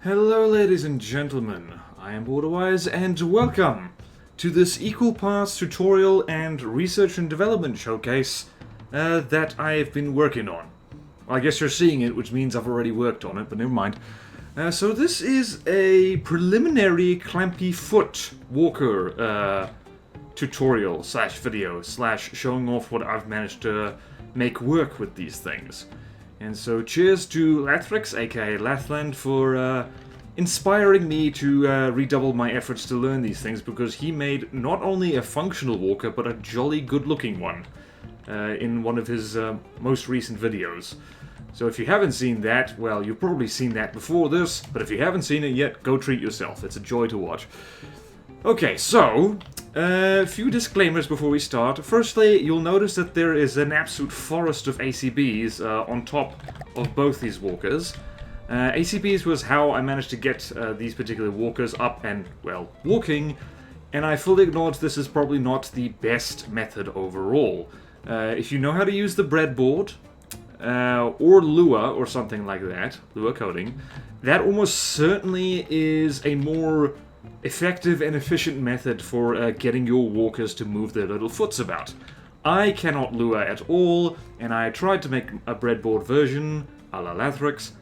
Hello ladies and gentlemen, I am BorderWise and welcome to this equal parts tutorial and research and development showcase that I've been working on. Well, I guess you're seeing it, which means I've already worked on it, but never mind. So this is a preliminary Clampy foot walker tutorial slash video slash showing off what I've managed to make work with these things. And so cheers to Lathrix, aka Lathland, for inspiring me to redouble my efforts to learn these things, because he made not only a functional walker, but a jolly good-looking one in one of his most recent videos. So if you haven't seen that, well, you've probably seen that before this, but if you haven't seen it yet, go treat yourself. It's a joy to watch. Okay, so, a few disclaimers before we start. Firstly, you'll notice that there is an absolute forest of ACBs on top of both these walkers. ACBs was how I managed to get these particular walkers up and, well, walking, and I fully acknowledge this is probably not the best method overall. If you know how to use the breadboard, or Lua, or something like that, Lua coding, that almost certainly is a more effective and efficient method for getting your walkers to move their little foots about. I cannot Lua at all, and I tried to make a breadboard version, a la Lathrix,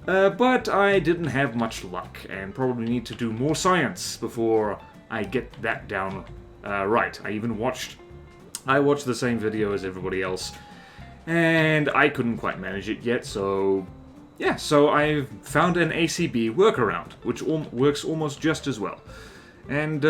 but I didn't have much luck, and probably need to do more science before I get that down right. I watched the same video as everybody else, and I couldn't quite manage it yet, so yeah, so I've found an ACB workaround, which works almost just as well. And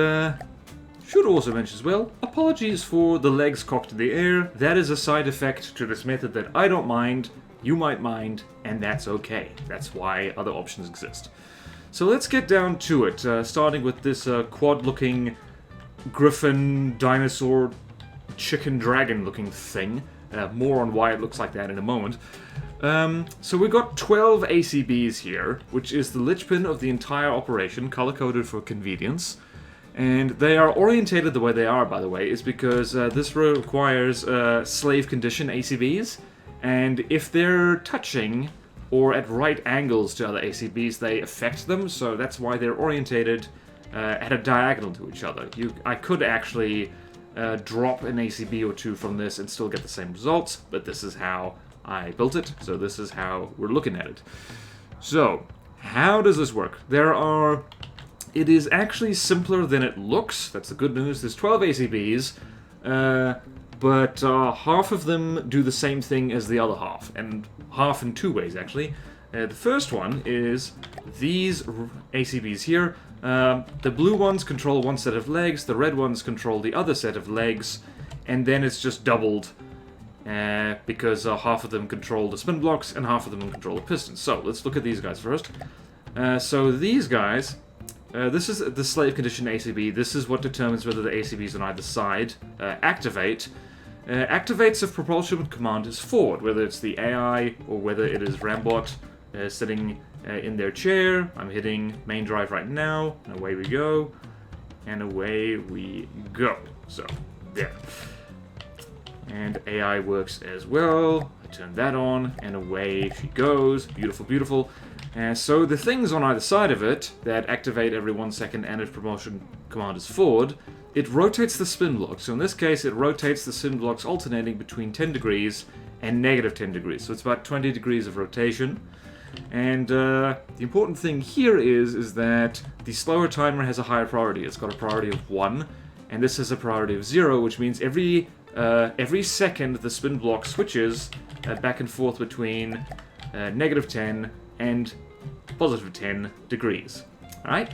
should also mention as well, apologies for the legs cocked in the air. That is a side effect to this method that I don't mind, you might mind, and that's okay. That's why other options exist. So let's get down to it, starting with this quad-looking griffin, dinosaur, chicken dragon-looking thing. More on why it looks like that in a moment. So we've got 12 ACBs here, which is the linchpin of the entire operation, color-coded for convenience. And they are orientated the way they are, by the way, is because this requires slave condition ACBs, and if they're touching or at right angles to other ACBs, they affect them, so that's why they're orientated at a diagonal to each other. I could actually drop an ACB or two from this and still get the same results, but this is how I built it, so this is how we're looking at it. So, how does this work? It is actually simpler than it looks. That's the good news. There's 12 ACBs, but half of them do the same thing as the other half, and half in two ways, actually. The first one is these ACBs here. The blue ones control one set of legs, the red ones control the other set of legs, and then it's just doubled because half of them control the spin blocks and half of them control the pistons. So let's look at these guys first. So these guys, this is the slave condition ACB. This is what determines whether the ACBs on either side activate. Activates if propulsion command is forward, whether it's the AI or whether it is Rambot sitting in their chair. I'm hitting main drive right now, and away we go, and away we go. So, there. And AI works as well. I turn that on, and away she goes. Beautiful, beautiful. And so the things on either side of it that activate every 1 second and if promotion command is forward, it rotates the spin blocks. So in this case, it rotates the spin blocks alternating between 10 degrees and negative 10 degrees. So it's about 20 degrees of rotation. And the important thing here is that the slower timer has a higher priority. It's got a priority of 1, and this has a priority of 0, which means every second the spin block switches back and forth between negative 10 and positive 10 degrees. Alright?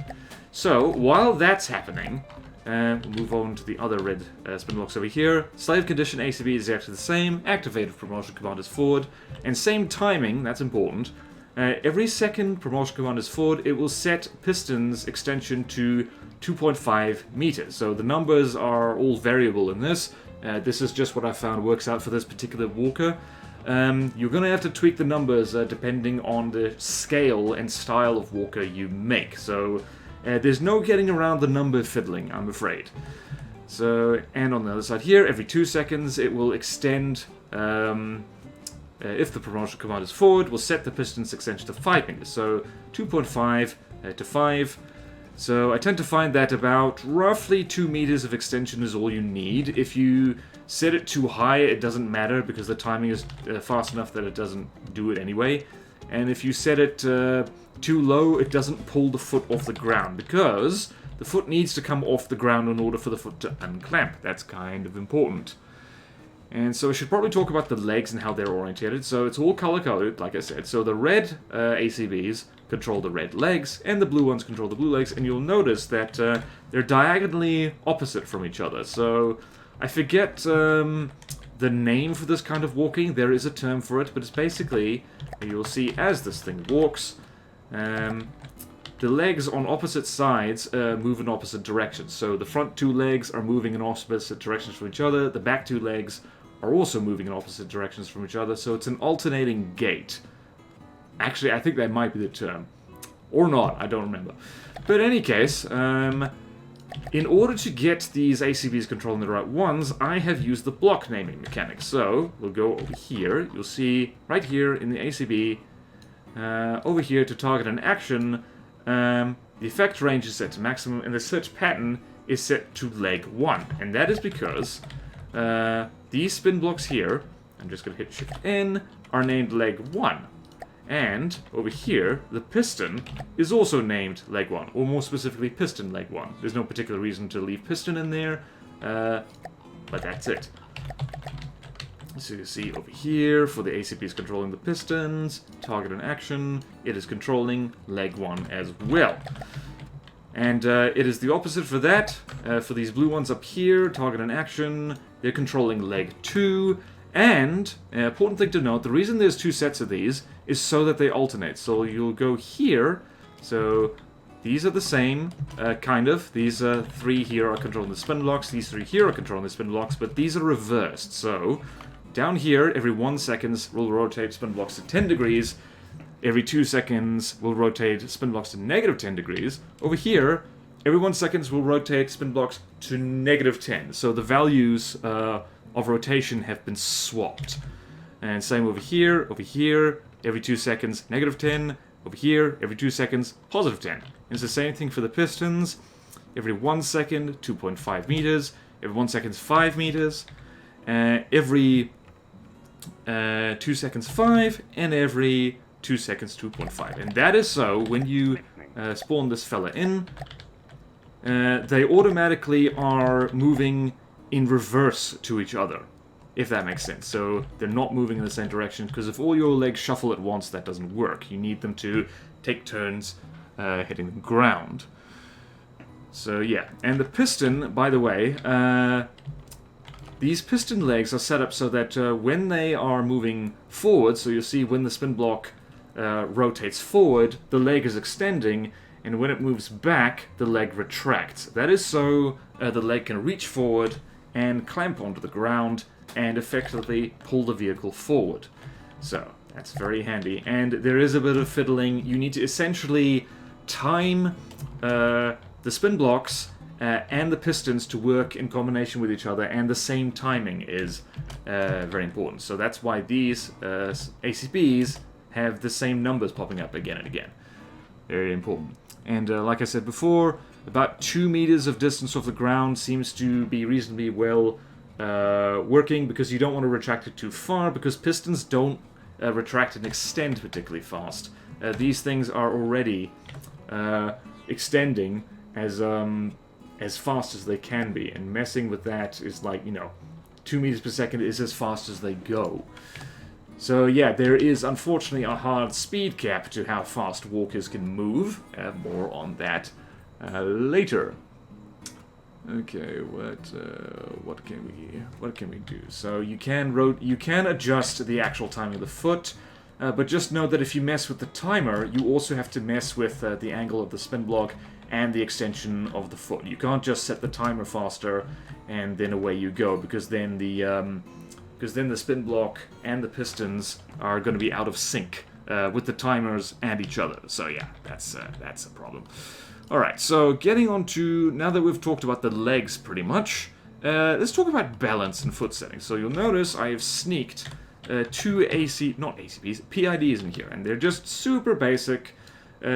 So, while that's happening, we'll move on to the other red spin blocks over here. Slave condition ACB is actually the same. Activated promotion command is forward. And same timing, that's important. Every second promotion command is forward, it will set pistons extension to 2.5 meters. So the numbers are all variable in this. This is just what I found works out for this particular walker. You're going to have to tweak the numbers depending on the scale and style of walker you make. So there's no getting around the number fiddling, I'm afraid. So, and on the other side here, every 2 seconds it will extend If the promotion command is forward, we'll set the pistons extension to 5 meters. So 2.5 to 5. So I tend to find that about roughly 2 meters of extension is all you need. If you set it too high, it doesn't matter because the timing is fast enough that it doesn't do it anyway. And if you set it too low, it doesn't pull the foot off the ground because the foot needs to come off the ground in order for the foot to unclamp. That's kind of important. And so I should probably talk about the legs and how they're orientated. So it's all color-coded, like I said. So the red ACBs control the red legs, and the blue ones control the blue legs. And you'll notice that they're diagonally opposite from each other. So I forget the name for this kind of walking. There is a term for it, but it's basically, you'll see as this thing walks, the legs on opposite sides move in opposite directions. So the front 2 legs are moving in opposite directions from each other. The back 2 legs are also moving in opposite directions from each other. So it's an alternating gait. Actually, I think that might be the term. Or not, I don't remember. But in any case, in order to get these ACBs controlling the right ones, I have used the block naming mechanic. So we'll go over here. You'll see right here in the ACB, over here to target an action, the effect range is set to maximum, and the search pattern is set to leg 1. And that is because these spin blocks here, I'm just going to hit Shift N, are named leg 1. And over here, the piston is also named leg 1, or more specifically, piston leg 1. There's no particular reason to leave piston in there, but that's it. So you see over here, for the ACBs controlling the pistons, target and action, it is controlling leg 1 as well. And it is the opposite for that. For these blue ones up here, target and action, they're controlling leg 2. And, an important thing to note, the reason there's 2 sets of these is so that they alternate. So you'll go here, so these are the same, kind of. These 3 here are controlling the spin blocks, these 3 here are controlling the spin blocks, but these are reversed. So down here, every 1 second will rotate spin blocks to 10 degrees. Every 2 seconds will rotate spin blocks to negative 10 degrees. Over here, every 1 second will rotate spin blocks to negative 10. So the values of rotation have been swapped. And same over here, every 2 seconds, negative 10. Over here, every 2 seconds, positive 10. And it's the same thing for the pistons. Every 1 second, 2.5 meters. Every 1 second, 5 meters. Every 2 seconds, 5. And every 2 seconds, 2.5. And that is so when you spawn this fella in, they automatically are moving in reverse to each other, if that makes sense. So they're not moving in the same direction, because if all your legs shuffle at once, that doesn't work. You need them to take turns hitting the ground. So yeah, and the piston, by the way, these piston legs are set up so that when they are moving forward, so you'll see when the spin block rotates forward, the leg is extending, and when it moves back, the leg retracts. That is so the leg can reach forward and clamp onto the ground and effectively pull the vehicle forward. So that's very handy. And there is a bit of fiddling. You need to essentially time the spin blocks and the pistons to work in combination with each other, and the same timing is very important. So that's why these ACBs have the same numbers popping up again and again. Very important. And like I said before, about 2 meters of distance off the ground seems to be reasonably well working, because you don't want to retract it too far, because pistons don't retract and extend particularly fast. These things are already extending as fast as they can be, and messing with that is like, 2 meters per second is as fast as they go. So yeah, there is unfortunately a hard speed cap to how fast walkers can move. More on that later. Okay, what can we do? So you can adjust the actual timing of the foot, but just know that if you mess with the timer, you also have to mess with the angle of the spin block and the extension of the foot. You can't just set the timer faster and then away you go, because then the spin block and the pistons are going to be out of sync with the timers and each other. So yeah, that's a problem. Alright, so getting on to, now that we've talked about the legs pretty much, let's talk about balance and foot settings. So you'll notice I have sneaked two PIDs in here, and they're just super basic.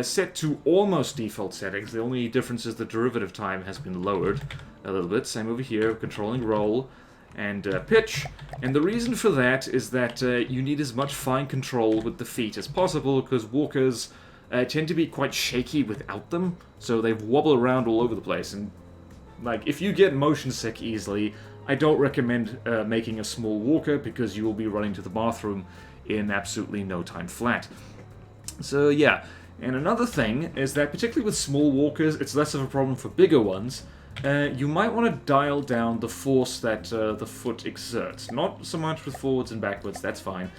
set to almost default settings. The only difference is the derivative time has been lowered a little bit. Same over here, controlling roll and pitch. And the reason for that is that you need as much fine control with the feet as possible, because walkers tend to be quite shaky without them, so they wobble around all over the place. And like, if you get motion sick easily, I don't recommend making a small walker, because you will be running to the bathroom in absolutely no time flat. So yeah, and another thing is that particularly with small walkers, it's less of a problem for bigger ones. You might want to dial down the force that the foot exerts. Not so much with forwards and backwards, that's fine.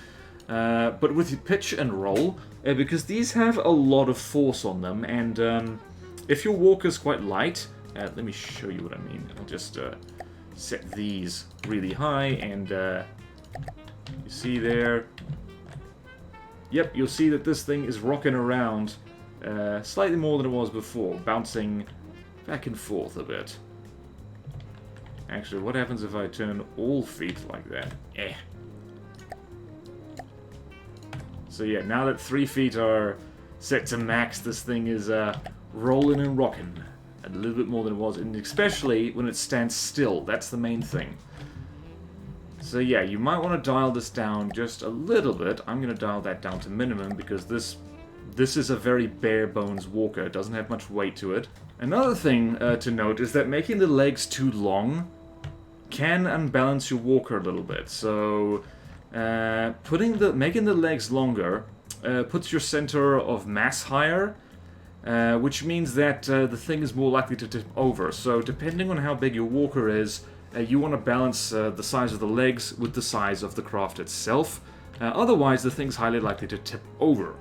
But with pitch and roll, because these have a lot of force on them, and if your walker's quite light, let me show you what I mean. I'll just set these really high, and you see there, yep, you'll see that this thing is rocking around slightly more than it was before, bouncing back and forth a bit. Actually, what happens if I turn all feet like that? So yeah, now that 3 feet are set to max, this thing is rolling and rocking a little bit more than it was, and especially when it stands still. That's the main thing. So yeah, you might want to dial this down just a little bit. I'm going to dial that down to minimum, because this is a very bare bones walker. It doesn't have much weight to it. Another thing to note is that making the legs too long can unbalance your walker a little bit. So making the legs longer puts your center of mass higher, which means that the thing is more likely to tip over. So depending on how big your walker is, you want to balance the size of the legs with the size of the craft itself. Otherwise, the thing's highly likely to tip over.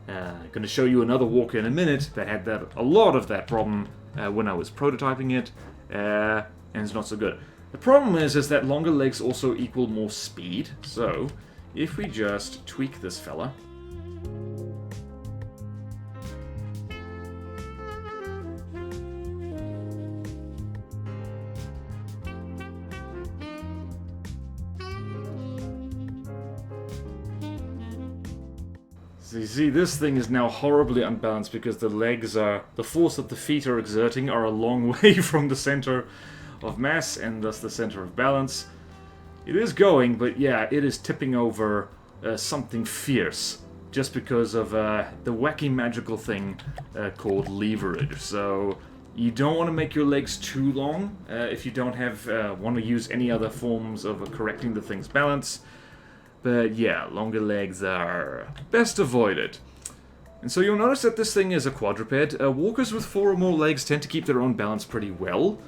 Going to show you another walker in a minute that had a lot of that problem when I was prototyping it, and it's not so good. The problem is that longer legs also equal more speed. So if we just tweak this fella, so you see, this thing is now horribly unbalanced, because the force that the feet are exerting are a long way from the center of mass, and thus the center of balance. It is going, but yeah, it is tipping over something fierce, just because of the wacky magical thing called leverage. So you don't want to make your legs too long if you don't want to use any other forms of correcting the thing's balance. But yeah, longer legs are best avoided. And so you'll notice that this thing is a quadruped. Walkers with 4 or more legs tend to keep their own balance pretty well.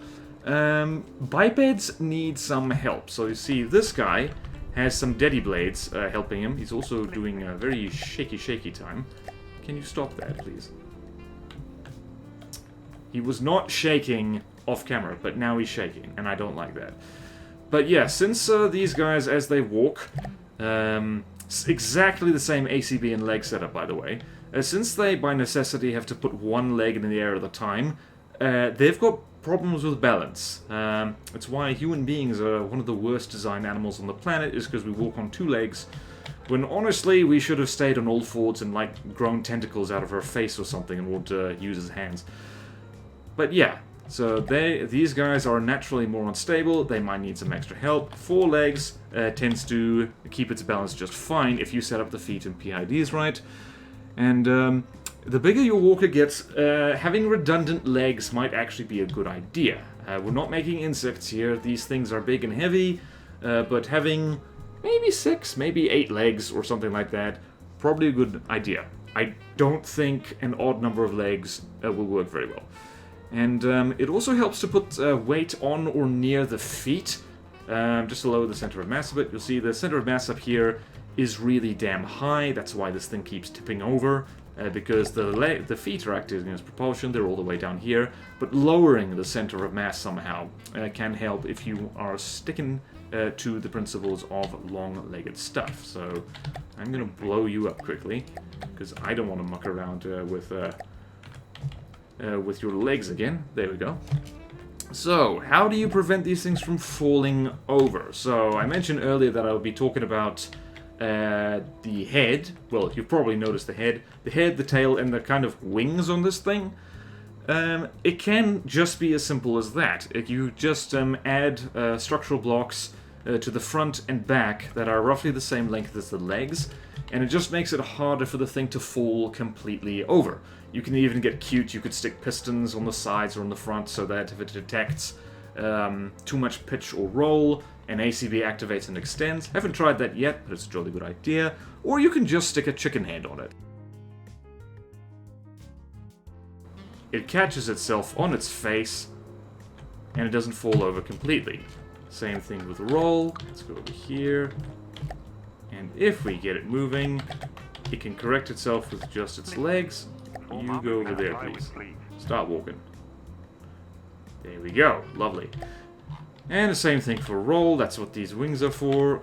Bipeds need some help. So you see, this guy has some daddy blades helping him. He's also doing a very shaky time. Can you stop that, please? He was not shaking off camera, but now he's shaking, and I don't like that. But yeah, since these guys, as they walk, exactly the same ACB and leg setup, by the way, since they, by necessity, have to put one leg in the air at a time, they've got problems with balance. It's why human beings are one of the worst designed animals on the planet, is because we walk on 2 legs, when honestly we should have stayed on all fours and like grown tentacles out of our face or something and would use his hands. But yeah, so these guys are naturally more unstable. They might need some extra help. 4 legs tends to keep its balance just fine if you set up the feet and PIDs right. And the bigger your walker gets, having redundant legs might actually be a good idea. We're not making insects here. These things are big and heavy, but having maybe 6, maybe 8 legs or something like that, probably a good idea. I don't think an odd number of legs will work very well. And it also helps to put weight on or near the feet, just to lower the center of mass a bit. You'll see the center of mass up here is really damn high. That's why this thing keeps tipping over, because the feet are acting as propulsion. They're all the way down here. But lowering the center of mass somehow can help if you are sticking to the principles of long-legged stuff. So I'm going to blow you up quickly, because I don't want to muck around with your legs again. There we go. So, how do you prevent these things from falling over? So, I mentioned earlier that I would be talking about the head, well, you've probably noticed the head, the tail, and the kind of wings on this thing. It can just be as simple as that. You just add structural blocks to the front and back that are roughly the same length as the legs, and it just makes it harder for the thing to fall completely over. You can even get cute, you could stick pistons on the sides or on the front so that if it detects too much pitch or roll, and ACB activates and extends. Haven't tried that yet, but it's a jolly good idea. Or you can just stick a chicken head on it. It catches itself on its face, and it doesn't fall over completely. Same thing with the roll. Let's go over here. And if we get it moving, it can correct itself with just its legs. You go over there, please. Start walking. There we go. Lovely. And the same thing for roll, that's what these wings are for.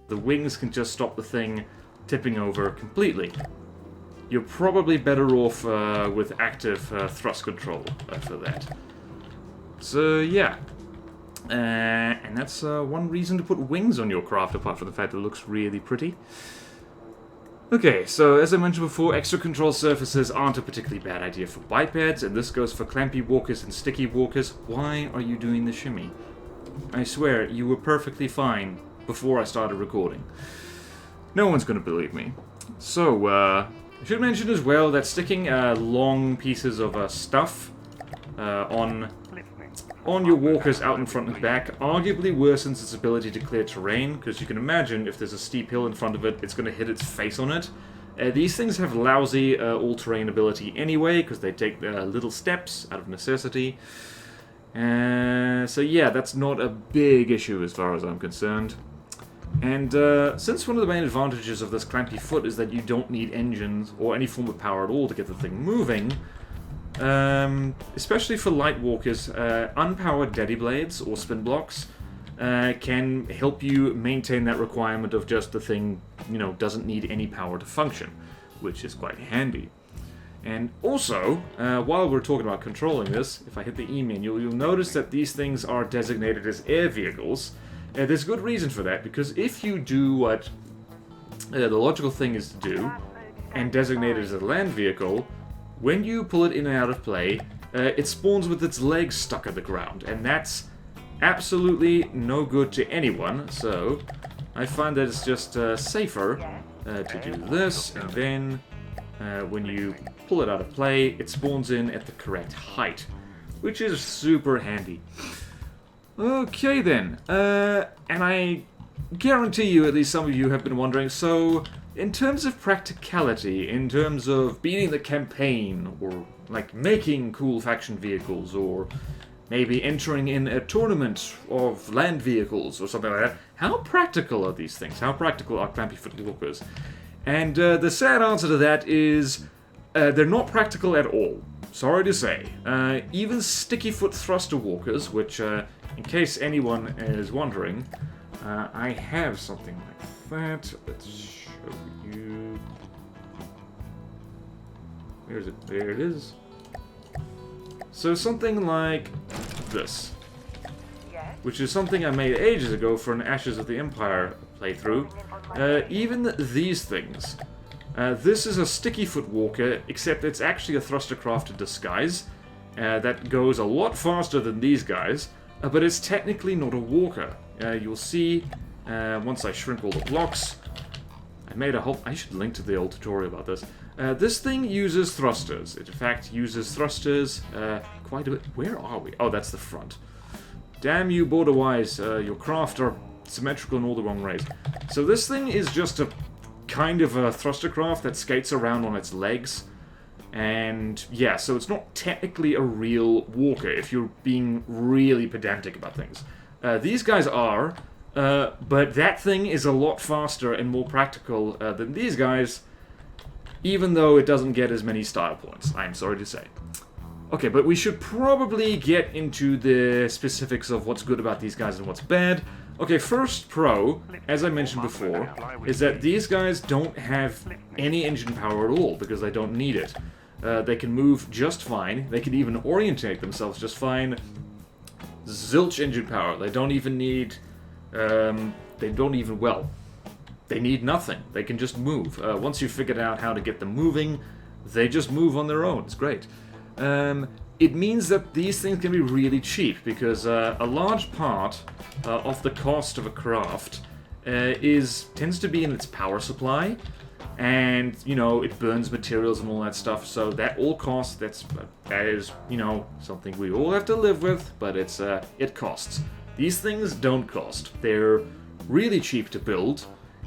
The wings can just stop the thing tipping over completely. You're probably better off with active thrust control for that. So yeah. And that's one reason to put wings on your craft, apart from the fact that it looks really pretty. Okay, so as I mentioned before, extra control surfaces aren't a particularly bad idea for bipeds, and this goes for clampy walkers and sticky walkers. Why are you doing the shimmy? I swear, you were perfectly fine before I started recording. No one's gonna believe me. So, I should mention as well that sticking long pieces of stuff on your walkers out in front and back arguably worsens its ability to clear terrain, because you can imagine if there's a steep hill in front of it, it's going to hit its face on it. These things have lousy all-terrain ability anyway, because they take little steps out of necessity. So yeah, that's not a big issue as far as I'm concerned. And since one of the main advantages of this clampy foot is that you don't need engines or any form of power at all to get the thing moving, especially for light walkers, unpowered daddy blades or spin blocks can help you maintain that requirement of just the thing, you know, doesn't need any power to function, which is quite handy. And also, while we're talking about controlling this, if I hit the E menu, you'll notice that these things are designated as air vehicles. There's good reason for that, because if you do what the logical thing is to do, and designate it as a land vehicle, when you pull it in and out of play, it spawns with its legs stuck at the ground, and that's absolutely no good to anyone, so I find that it's just safer to do this, and then when you pull it out of play, it spawns in at the correct height, which is super handy. Okay then, and I guarantee you, at least some of you have been wondering, so in terms of practicality, in terms of beating the campaign, or like making cool faction vehicles, or maybe entering in a tournament of land vehicles or something like that, how practical are these things? How practical are clampy foot walkers? And the sad answer to that is they're not practical at all. Sorry to say. Even sticky foot thruster walkers, which, in case anyone is wondering, I have something like that. Let's show you. Where is it? There it is. So something like this, which is something I made ages ago for an Ashes of the Empire playthrough. Even these things. This is a sticky foot walker, except it's actually a thrustercraft in disguise that goes a lot faster than these guys, but it's technically not a walker. You'll see once I shrink all the blocks. I made a whole... I should link to the old tutorial about this. This thing uses thrusters. It, in fact, uses thrusters quite a bit. Where are we? Oh, that's the front. Damn you, BorderWise. Your craft are symmetrical in all the wrong ways. So this thing is just a kind of a thrustercraft that skates around on its legs. And, yeah, so it's not technically a real walker, if you're being really pedantic about things. These guys are... but that thing is a lot faster and more practical than these guys, even though it doesn't get as many style points, I'm sorry to say. Okay, but we should probably get into the specifics of what's good about these guys and what's bad. Okay, first pro, as I mentioned before, is that these guys don't have any engine power at all, because they don't need it. They can move just fine, they can even orientate themselves just fine. zilch engine power. They don't even need... well, they need nothing. They can just move. Once you've figured out how to get them moving, they just move on their own. It's great. It means that these things can be really cheap, because a large part of the cost of a craft tends to be in its power supply, and, you know, it burns materials and all that stuff, so that all costs, that is, you know, something we all have to live with, but it costs. These things don't cost. They're really cheap to build,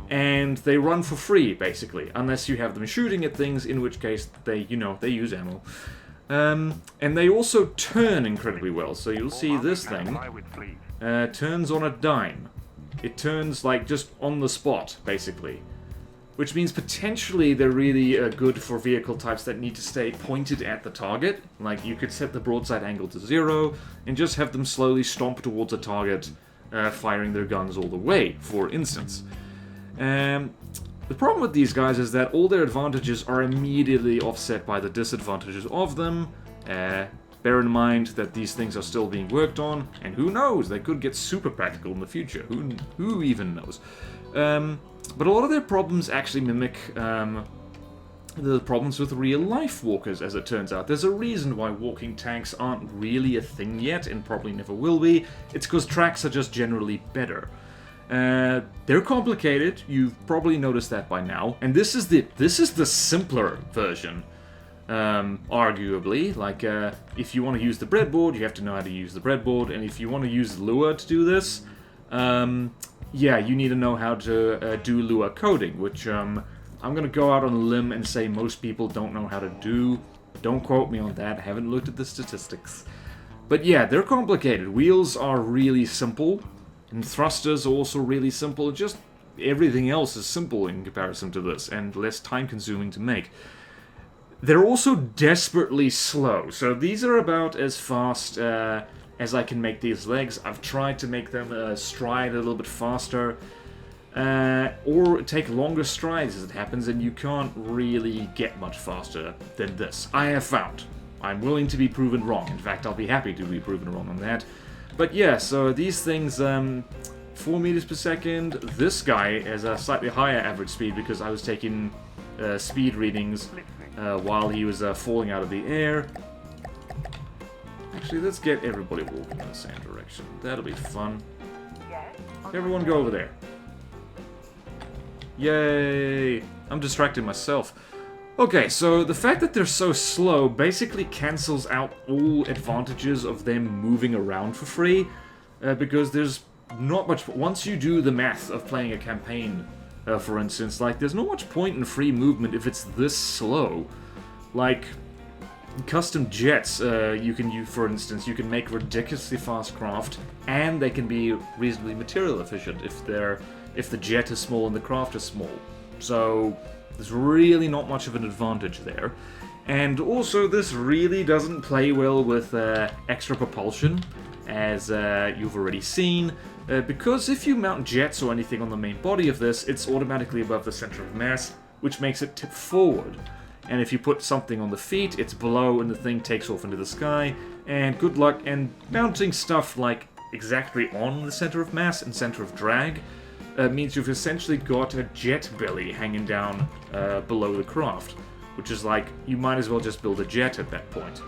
and they run for free, basically, unless you have them shooting at things, in which case they, you know, they use ammo. And they also turn incredibly well, so you'll see this thing turns on a dime. It turns, like, just on the spot, basically. Which means potentially they're really good for vehicle types that need to stay pointed at the target. Like, you could set the broadside angle to 0, and just have them slowly stomp towards a target, firing their guns all the way, for instance. The problem with these guys is that all their advantages are immediately offset by the disadvantages of them. Bear in mind that these things are still being worked on, and who knows, they could get super practical in the future. Who even knows? But a lot of their problems actually mimic the problems with real-life walkers, as it turns out. There's a reason why walking tanks aren't really a thing yet, and probably never will be. It's because tracks are just generally better. They're complicated, you've probably noticed that by now, and this is the simpler version, arguably. Like, if you want to use the breadboard, you have to know how to use the breadboard, and if you want to use Lua to do this, yeah, you need to know how to do Lua coding, which I'm going to go out on a limb and say most people don't know how to do. Don't quote me on that, I haven't looked at the statistics. But yeah, they're complicated. Wheels are really simple. And thrusters are also really simple, just everything else is simple in comparison to this, and less time-consuming to make. They're also desperately slow, so these are about as fast as I can make these legs. I've tried to make them stride a little bit faster, or take longer strides as it happens, and you can't really get much faster than this. I have found. I'm willing to be proven wrong. In fact, I'll be happy to be proven wrong on that. But yeah, so these things, 4 meters per second. This guy has a slightly higher average speed because I was taking speed readings while he was falling out of the air. Actually, let's get everybody walking in the same direction. That'll be fun. Everyone go over there. Yay! I'm distracting myself. Okay, so the fact that they're so slow basically cancels out all advantages of them moving around for free, because there's not much... Once you do the math of playing a campaign, for instance, like, there's not much point in free movement if it's this slow. Like, custom jets, you can use, for instance, you can make ridiculously fast craft, and they can be reasonably material efficient if the jet is small and the craft is small. So there's really not much of an advantage there. And also, this really doesn't play well with extra propulsion, as you've already seen, because if you mount jets or anything on the main body of this, it's automatically above the center of mass, which makes it tip forward. And if you put something on the feet, it's below and the thing takes off into the sky, and good luck. And mounting stuff like exactly on the center of mass and center of drag means you've essentially got a jet belly hanging down below the craft, which is like, you might as well just build a jet at that point.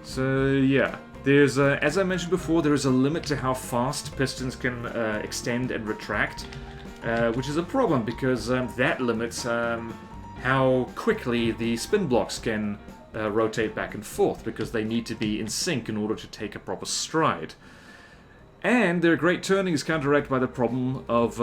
So yeah, there's, as I mentioned before, there is a limit to how fast pistons can extend and retract, which is a problem because that limits how quickly the spin blocks can rotate back and forth, because they need to be in sync in order to take a proper stride. And their great turning is counteracted by the problem of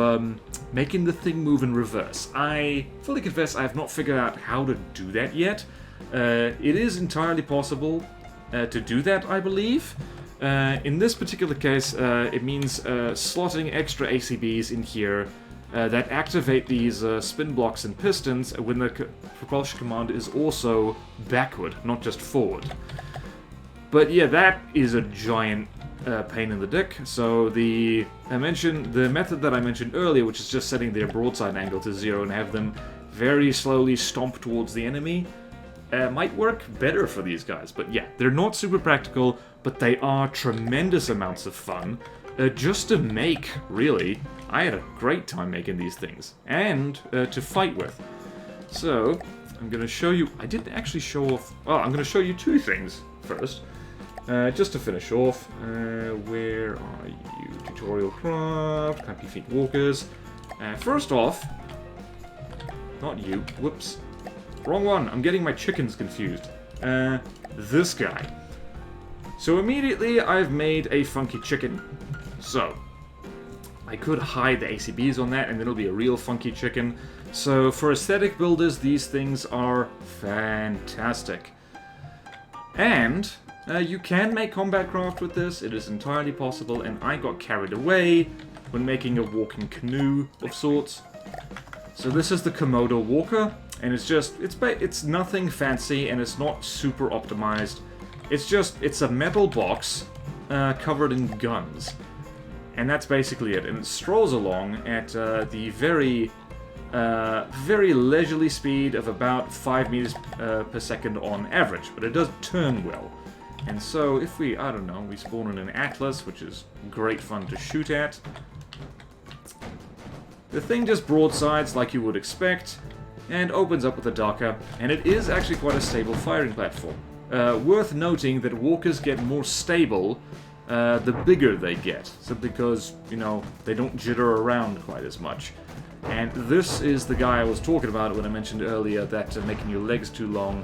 making the thing move in reverse. I fully confess I have not figured out how to do that yet. It is entirely possible to do that, I believe. In this particular case, it means slotting extra ACBs in here that activate these spin blocks and pistons when the propulsion command is also backward, not just forward. But yeah, that is a giant pain in the dick. So the method that I mentioned earlier, which is just setting their broadside angle to 0 and have them very slowly stomp towards the enemy, might work better for these guys. But yeah, they're not super practical, but they are tremendous amounts of fun. Just to make, really. I had a great time making these things. And to fight with. So, I'm going to show you... I didn't actually show off... Oh, I'm going to show you two things first. Just to finish off. Where are you? Tutorial craft, Clampy feet walkers. First off... Not you. Whoops. Wrong one. I'm getting my chickens confused. This guy. So immediately I've made a funky chicken. So, I could hide the ACBs on that and then it'll be a real funky chicken. So for aesthetic builders, these things are fantastic. And you can make combat craft with this. It is entirely possible, and I got carried away when making a walking canoe of sorts. So this is the Komodo Walker, and it's nothing fancy, and it's not super optimized. It's a metal box covered in guns, and that's basically it. And it strolls along at the very leisurely speed of about 5 meters per second on average, but it does turn well. And so if we, I don't know, we spawn in an Atlas, which is great fun to shoot at. The thing just broadsides like you would expect, and opens up with a Daka, and it is actually quite a stable firing platform. Worth noting that walkers get more stable the bigger they get, simply because, you know, they don't jitter around quite as much. And this is the guy I was talking about when I mentioned earlier that making your legs too long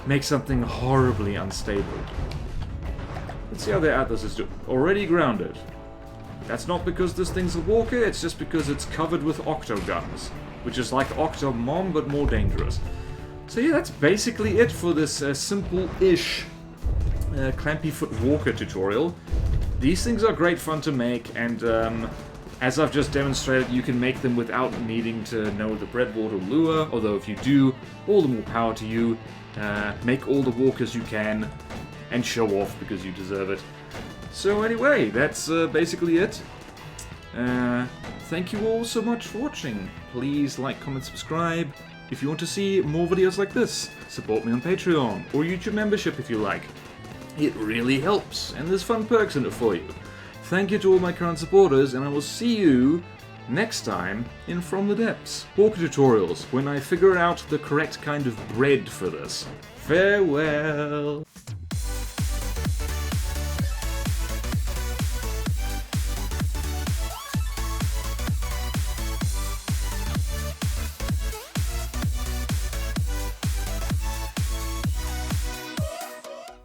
makes something horribly unstable. Let's see how the Atlas is doing. Already grounded. That's not because this thing's a walker, it's just because it's covered with octo guns, which is like Octomom but more dangerous. So yeah, that's basically it for this simple-ish Clampy foot walker tutorial. These things are great fun to make, and as I've just demonstrated, you can make them without needing to know the breadboard or lure, although if you do, all the more power to you. Make all the walkers you can, and show off because you deserve it. So anyway, that's basically it. Thank you all so much for watching. Please like, comment, subscribe. If you want to see more videos like this, support me on Patreon, or YouTube membership if you like. It really helps, and there's fun perks in it for you. Thank you to all my current supporters, and I will see you next time in From the Depths. Walker tutorials, when I figure out the correct kind of bread for this. Farewell!